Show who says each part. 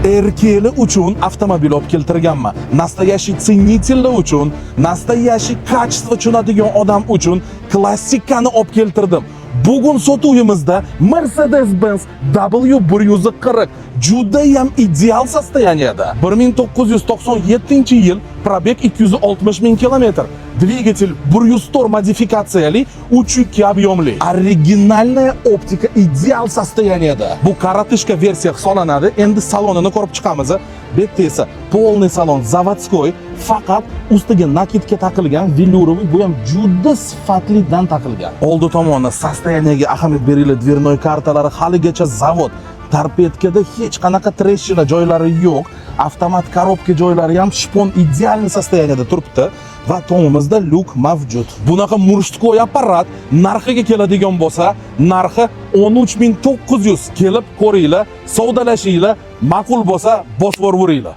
Speaker 1: erkeli uchun avtomobil olib keltirganman. Nastoящий ценителlar uchun, nastoящий качество tushunadigan odam uchun klassikani olib keltirdim. Bugun sotuvimizda Mercedes-Benz W140 juda ham ideal состоянияda. 1997-yil, probeg 260 ming kilometr. Dvigatel 104 modifikatsiyali, 3.2 объемli. Originalная optika ideal состоянияda. Bu korotышka versiya hisoblanadi. Endi salonini ko'rib chiqamiz. Bu yerda esa полный salon zavodskoy, faqat ustiga nakidka taqilgan, veluroviy, bu ham juda sifatlidan taqilgan. Oldi tomoni состояниyaga ahamiyat beringlar, dvernoy kartalari haligacha zavod. Torpedkada hech qanaqa treshina joylari yo'q. Avtomat korobka joylari ham shpon idealniy состоянияda turibdi va tomimizda lyuk mavjud. Bunaqa murshtkoi apparat narxiga keladigan bo'lsa, narxi 13900. Kelib ko'ringlar, savdolashinglar, ma'qul bo'lsa bosib yuringlar.